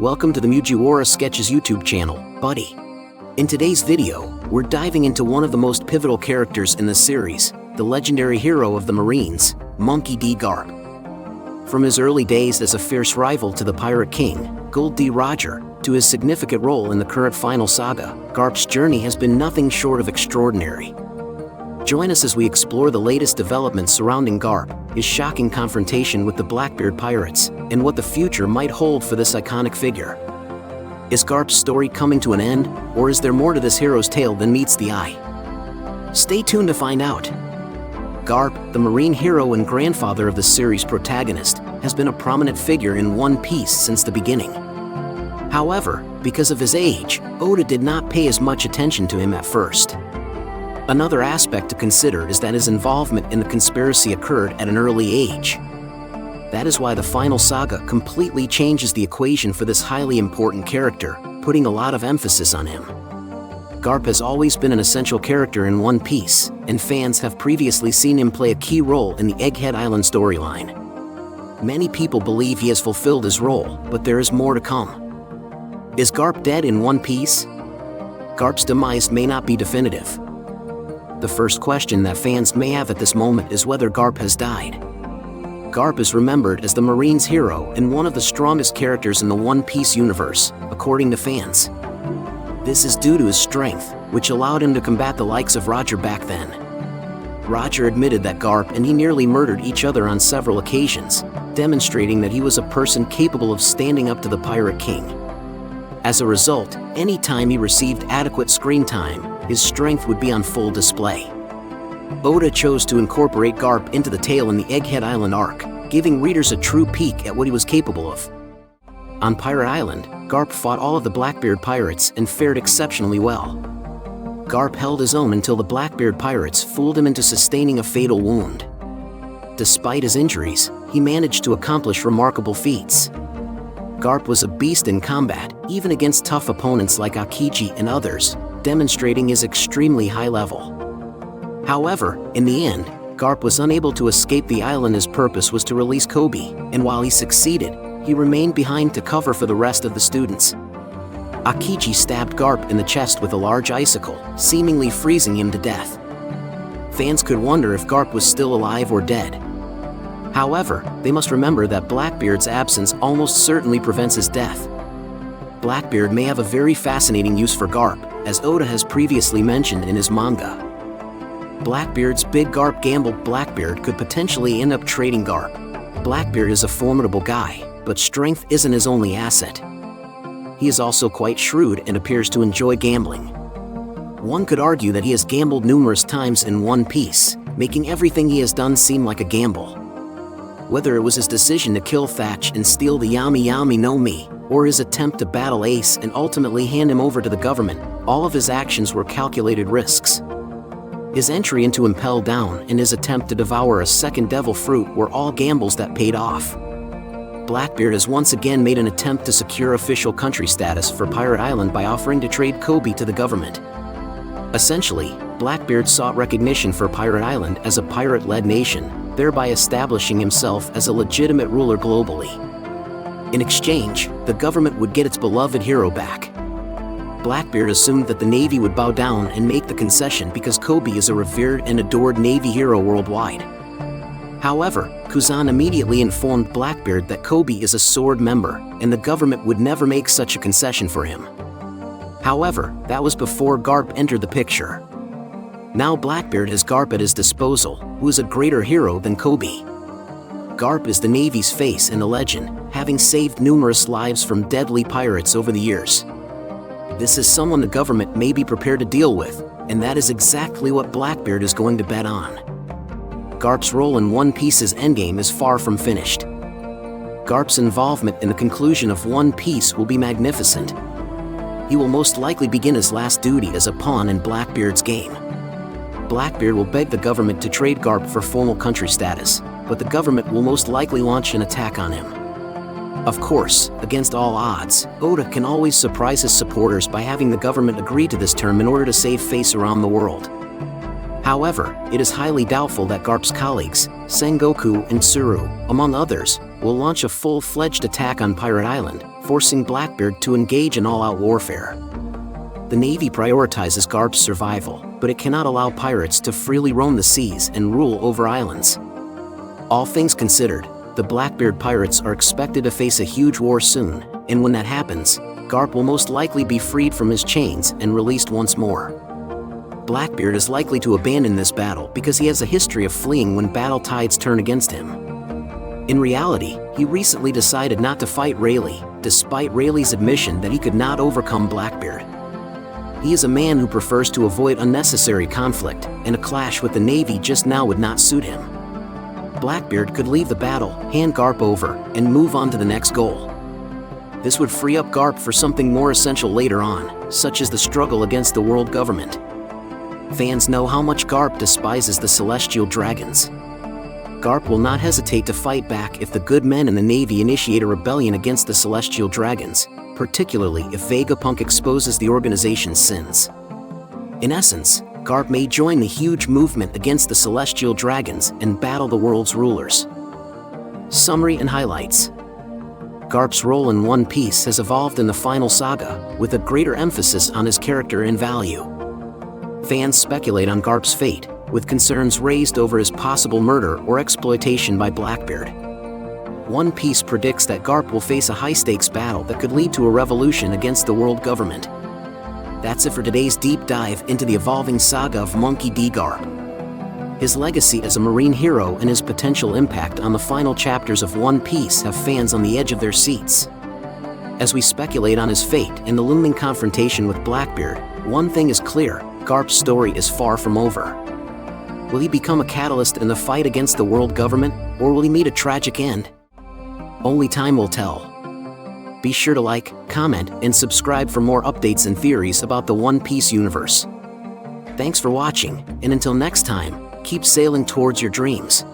Welcome to the Mujiwara Sketches YouTube channel, buddy. In today's video, we're diving into one of the most pivotal characters in the series, the legendary hero of the Marines, Monkey D. Garp. From his early days as a fierce rival to the Pirate King, Gold D. Roger, to his significant role in the current Final Saga, Garp's journey has been nothing short of extraordinary. Join us as we explore the latest developments surrounding Garp, his shocking confrontation with the Blackbeard pirates, and what the future might hold for this iconic figure. Is Garp's story coming to an end, or is there more to this hero's tale than meets the eye? Stay tuned to find out. Garp, the Marine hero and grandfather of the series' protagonist, has been a prominent figure in One Piece since the beginning. However, because of his age, Oda did not pay as much attention to him at first. Another aspect to consider is that his involvement in the conspiracy occurred at an early age. That is why the Final Saga completely changes the equation for this highly important character, putting a lot of emphasis on him. Garp has always been an essential character in One Piece, and fans have previously seen him play a key role in the Egghead Island storyline. Many people believe he has fulfilled his role, but there is more to come. Is Garp dead in One Piece? Garp's demise may not be definitive. The first question that fans may have at this moment is whether Garp has died. Garp is remembered as the Marines' hero and one of the strongest characters in the One Piece universe, according to fans. This is due to his strength, which allowed him to combat the likes of Roger back then. Roger admitted that Garp and he nearly murdered each other on several occasions, demonstrating that he was a person capable of standing up to the Pirate King. As a result, any time he received adequate screen time, his strength would be on full display. Oda chose to incorporate Garp into the tale in the Egghead Island arc, giving readers a true peek at what he was capable of. On Pirate Island, Garp fought all of the Blackbeard pirates and fared exceptionally well. Garp held his own until the Blackbeard pirates fooled him into sustaining a fatal wound. Despite his injuries, he managed to accomplish remarkable feats. Garp was a beast in combat, even against tough opponents like Aokiji and others, demonstrating his extremely high level. However, in the end, Garp was unable to escape the island. His purpose was to release Kobe, and while he succeeded, he remained behind to cover for the rest of the students. Aokiji stabbed Garp in the chest with a large icicle, seemingly freezing him to death. Fans could wonder if Garp was still alive or dead. However, they must remember that Blackbeard's absence almost certainly prevents his death. Blackbeard may have a very fascinating use for Garp, as Oda has previously mentioned in his manga. Blackbeard's big Garp gambled Blackbeard could potentially end up trading Garp. Blackbeard is a formidable guy, but strength isn't his only asset. He is also quite shrewd and appears to enjoy gambling. One could argue that he has gambled numerous times in One Piece, making everything he has done seem like a gamble. Whether it was his decision to kill Thatch and steal the Yami Yami no Mi, or his attempt to battle Ace and ultimately hand him over to the government, all of his actions were calculated risks. His entry into Impel Down and his attempt to devour a second devil fruit were all gambles that paid off. Blackbeard has once again made an attempt to secure official country status for Pirate Island by offering to trade Kobe to the government. Essentially, Blackbeard sought recognition for Pirate Island as a pirate-led nation, thereby establishing himself as a legitimate ruler globally. In exchange, the government would get its beloved hero back. Blackbeard assumed that the Navy would bow down and make the concession because Kobe is a revered and adored Navy hero worldwide. However, Kuzan immediately informed Blackbeard that Kobe is a sword member, and the government would never make such a concession for him. However, that was before Garp entered the picture. Now Blackbeard has Garp at his disposal, who is a greater hero than Kobe. Garp is the Navy's face and a legend, having saved numerous lives from deadly pirates over the years. This is someone the government may be prepared to deal with, and that is exactly what Blackbeard is going to bet on. Garp's role in One Piece's Endgame is far from finished. Garp's involvement in the conclusion of One Piece will be magnificent. He will most likely begin his last duty as a pawn in Blackbeard's game. Blackbeard will beg the government to trade Garp for formal country status, but the government will most likely launch an attack on him. Of course, against all odds, Oda can always surprise his supporters by having the government agree to this term in order to save face around the world. However, it is highly doubtful that Garp's colleagues, Sengoku and Tsuru, among others, will launch a full-fledged attack on Pirate Island, forcing Blackbeard to engage in all-out warfare. The Navy prioritizes Garp's survival, but it cannot allow pirates to freely roam the seas and rule over islands. All things considered, the Blackbeard pirates are expected to face a huge war soon, and when that happens, Garp will most likely be freed from his chains and released once more. Blackbeard is likely to abandon this battle because he has a history of fleeing when battle tides turn against him. In reality, he recently decided not to fight Rayleigh, despite Rayleigh's admission that he could not overcome Blackbeard. He is a man who prefers to avoid unnecessary conflict, and a clash with the Navy just now would not suit him. Blackbeard could leave the battle, hand Garp over, and move on to the next goal. This would free up Garp for something more essential later on, such as the struggle against the world government. Fans know how much Garp despises the Celestial Dragons. Garp will not hesitate to fight back if the good men in the Navy initiate a rebellion against the Celestial Dragons, particularly if Vegapunk exposes the organization's sins. In essence, Garp may join the huge movement against the Celestial Dragons and battle the world's rulers. Summary and highlights. Garp's role in One Piece has evolved in the Final Saga, with a greater emphasis on his character and value. Fans speculate on Garp's fate, with concerns raised over his possible murder or exploitation by Blackbeard. One Piece predicts that Garp will face a high-stakes battle that could lead to a revolution against the world government. That's it for today's deep dive into the evolving saga of Monkey D. Garp. His legacy as a marine hero and his potential impact on the final chapters of One Piece have fans on the edge of their seats. As we speculate on his fate and the looming confrontation with Blackbeard, one thing is clear: Garp's story is far from over. Will he become a catalyst in the fight against the world government, or will he meet a tragic end? Only time will tell. Be sure to like, comment, and subscribe for more updates and theories about the One Piece universe. Thanks for watching, and until next time, keep sailing towards your dreams.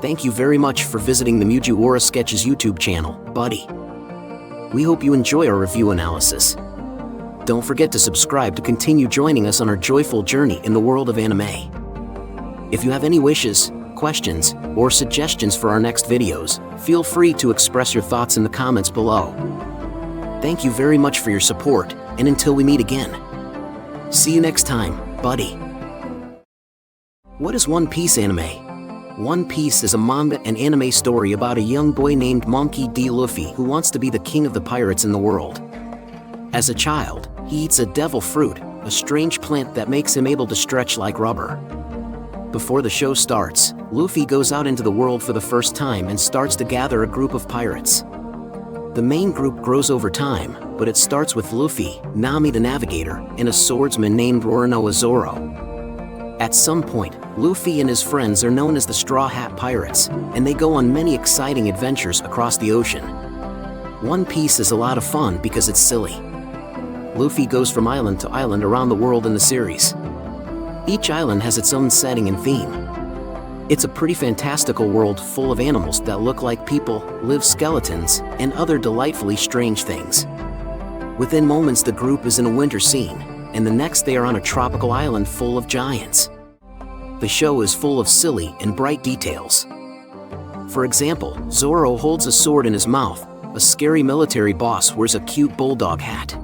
Thank you very much for visiting the Mujiwara Sketches YouTube channel, buddy. We hope you enjoy our review analysis. Don't forget to subscribe to continue joining us on our joyful journey in the world of anime. If you have any wishes, questions, or suggestions for our next videos, feel free to express your thoughts in the comments below. Thank you very much for your support, and until we meet again. See you next time, buddy. What is One Piece anime? One Piece is a manga and anime story about a young boy named Monkey D. Luffy who wants to be the king of the pirates in the world. As a child, he eats a devil fruit, a strange plant that makes him able to stretch like rubber. Before the show starts, Luffy goes out into the world for the first time and starts to gather a group of pirates. The main group grows over time, but it starts with Luffy, Nami the Navigator, and a swordsman named Roronoa Zoro. At some point, Luffy and his friends are known as the Straw Hat Pirates, and they go on many exciting adventures across the ocean. One Piece is a lot of fun because it's silly. Luffy goes from island to island around the world in the series. Each island has its own setting and theme. It's a pretty fantastical world full of animals that look like people, live skeletons, and other delightfully strange things. Within moments the group is in a winter scene, and the next they are on a tropical island full of giants. The show is full of silly and bright details. For example, Zoro holds a sword in his mouth, a scary military boss wears a cute bulldog hat.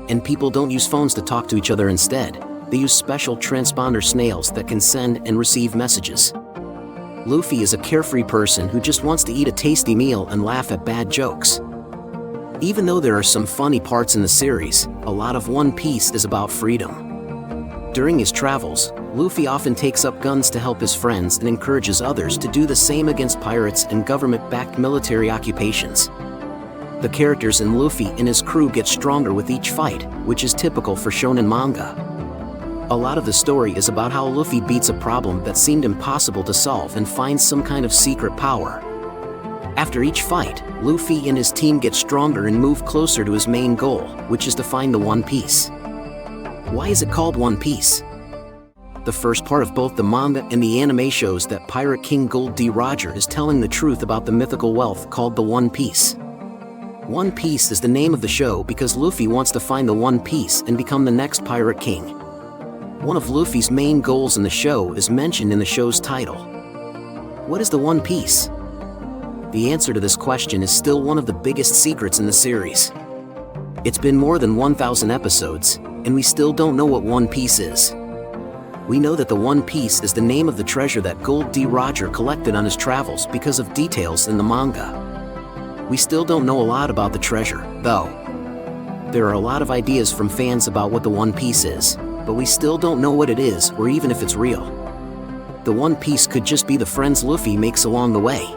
And people don't use phones to talk to each other instead. They use special transponder snails that can send and receive messages. Luffy is a carefree person who just wants to eat a tasty meal and laugh at bad jokes. Even though there are some funny parts in the series, a lot of One Piece is about freedom. During his travels, Luffy often takes up guns to help his friends and encourages others to do the same against pirates and government-backed military occupations. The characters in Luffy and his crew get stronger with each fight, which is typical for shonen manga. A lot of the story is about how Luffy beats a problem that seemed impossible to solve and finds some kind of secret power. After each fight, Luffy and his team get stronger and move closer to his main goal, which is to find the One Piece. Why is it called One Piece? The first part of both the manga and the anime shows that Pirate King Gold D. Roger is telling the truth about the mythical wealth called the One Piece. One Piece is the name of the show because Luffy wants to find the One Piece and become the next Pirate King. One of Luffy's main goals in the show is mentioned in the show's title. What is the One Piece? The answer to this question is still one of the biggest secrets in the series. It's been more than 1,000 episodes, and we still don't know what One Piece is. We know that the One Piece is the name of the treasure that Gold D. Roger collected on his travels because of details in the manga. We still don't know a lot about the treasure, though. There are a lot of ideas from fans about what the One Piece is, but we still don't know what it is or even if it's real. The One Piece could just be the friends Luffy makes along the way.